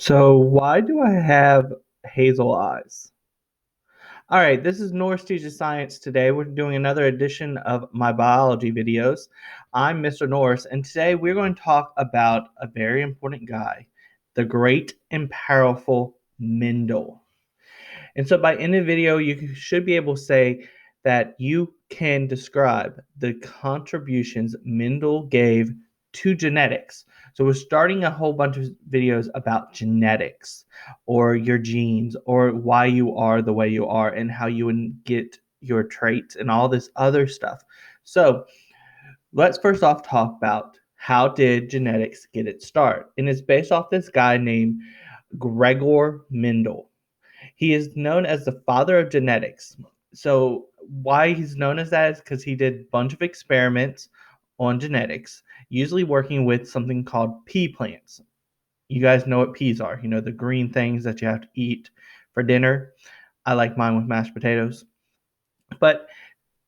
So, why do I have hazel eyes? All right, this is Norris Teaches Science. Today, we're doing another edition of my biology videos. I'm Mr. Norris, and today we're going to talk about a very important guy, the great and powerful Mendel. And so by end of the video, you should be able to say that you can describe the contributions Mendel gave to genetics. So we're starting a whole bunch of videos about genetics or your genes or why you are the way you are and how you would get your traits and all this other stuff. So let's first off talk about how did genetics get its start? And it's based off this guy named Gregor Mendel. He is known as the father of genetics. So why he's known as that is because he did a bunch of experiments on genetics, usually working with something called pea plants. You guys know what peas are, the green things that you have to eat for dinner. I like mine with mashed potatoes. But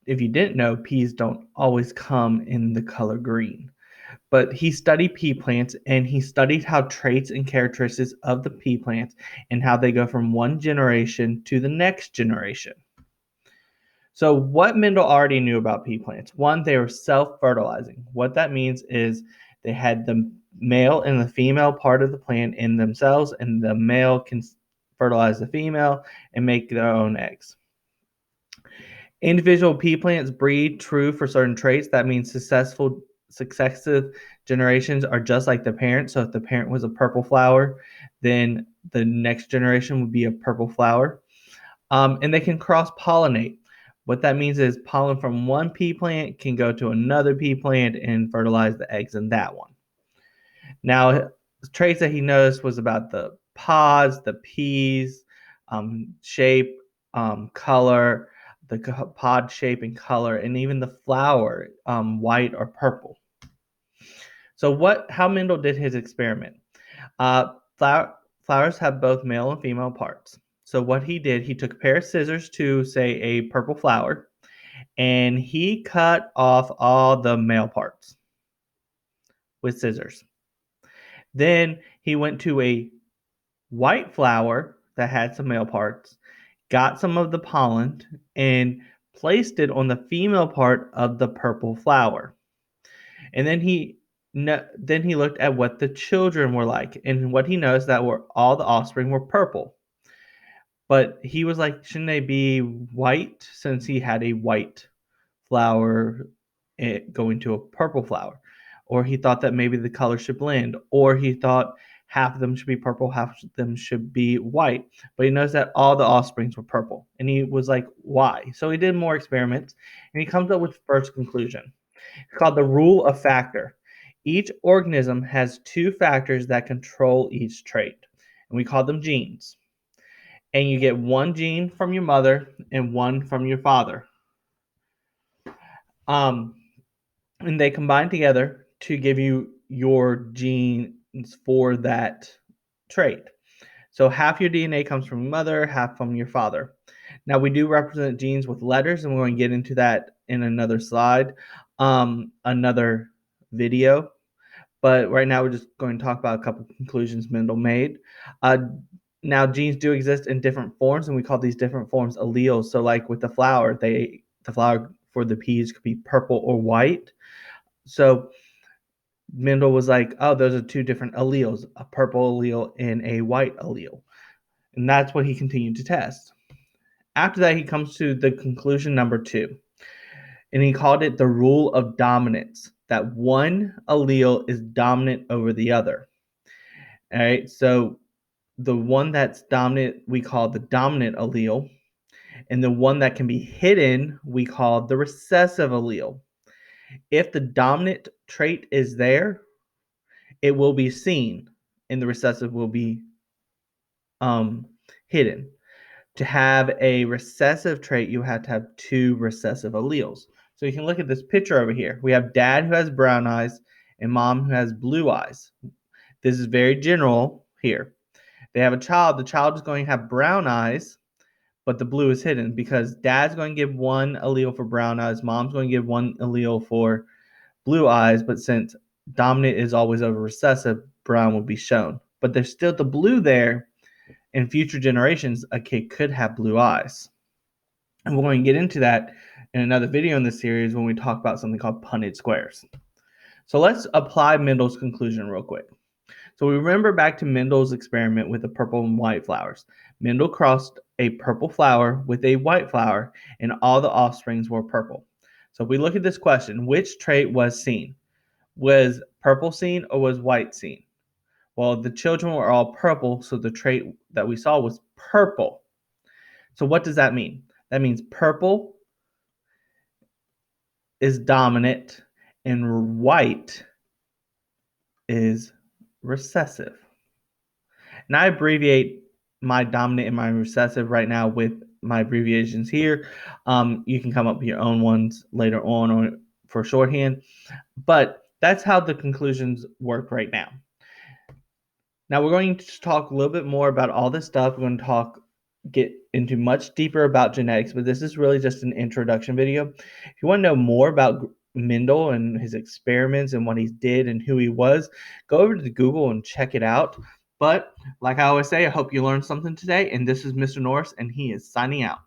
if you didn't know, peas don't always come in the color green. But he studied pea plants and he studied how traits and characteristics of the pea plants and how they go from one generation to the next generation. So, what Mendel already knew about pea plants? One, they were self fertilizing. What that means is they had the male and the female part of the plant in themselves, and the male can fertilize the female and make their own eggs. Individual pea plants breed true for certain traits. That means successive generations are just like the parent. So if the parent was a purple flower, then the next generation would be a purple flower. And they can cross pollinate. What that means is pollen from one pea plant can go to another pea plant and fertilize the eggs in that one. Now, traits that he noticed was about the pods, the peas, shape, color, the pod shape and color, and even the flower, white or purple. So, how Mendel did his experiment? Flowers have both male and female parts. So, what he did, he took a pair of scissors to, say, a purple flower, and he cut off all the male parts with scissors. Then he went to a white flower that had some male parts, got some of the pollen, and placed it on the female part of the purple flower. And then he looked at what the children were like, and what he noticed that were all the offspring were purple. But he was like, shouldn't they be white since he had a white flower going to a purple flower? Or he thought that maybe the color should blend, or he thought half of them should be purple, half of them should be white. But he knows that all the offsprings were purple. And he was like, why? So he did more experiments and he comes up with the first conclusion. It's called the rule of factor. Each organism has two factors that control each trait, and we call them genes. And you get one gene from your mother and one from your father. Um, and they combine together to give you your genes for that trait. So half your DNA comes from your mother, half from your father. Now we do represent genes with letters, and we're going to get into that in another slide, another video. But right now we're just going to talk about a couple of conclusions Mendel made. Uh, Now genes do exist in different forms, and we call these different forms alleles. So like with the flower, the flower for the peas could be purple or white. So Mendel was like, oh, those are two different alleles, a purple allele and a white allele. And that's what he continued to test. After that, he comes to the conclusion number 2, and he called it the rule of dominance, that one allele is dominant over the other. All right, so the one that's dominant, we call the dominant allele, and the one that can be hidden, we call the recessive allele. If the dominant trait is there, it will be seen, and the recessive will be hidden. To have a recessive trait, you have to have two recessive alleles. So you can look at this picture over here. We have dad who has brown eyes and mom who has blue eyes. This is very general here. They have a child. The child is going to have brown eyes, but the blue is hidden because dad's going to give one allele for brown eyes, mom's going to give one allele for blue eyes, but since dominant is always over recessive, brown will be shown. but there's still the blue there. In future generations, a kid could have blue eyes. And we're going to get into that in another video in this series when we talk about something called Punnett squares. So let's apply Mendel's conclusion real quick. So we remember back to Mendel's experiment with the purple and white flowers. Mendel crossed a purple flower with a white flower, and all the offsprings were purple. So if we look at this question, which trait was seen? Was purple seen or was white seen? Well, the children were all purple, so the trait that we saw was purple. So what does that mean? That means purple is dominant and white is recessive. And I abbreviate my dominant and my recessive right now with my abbreviations here. You can come up with your own ones later on or for shorthand, but that's how the conclusions work right now. Now we're going to talk a little bit more about all this stuff. We're going to get into much deeper about genetics, but this is really just an introduction video. If you want to know more about Mendel and his experiments and what he did and who he was, go over to Google and check it out. But like I always say, I hope you learned something today. And this is Mr. Norris, and he is signing out.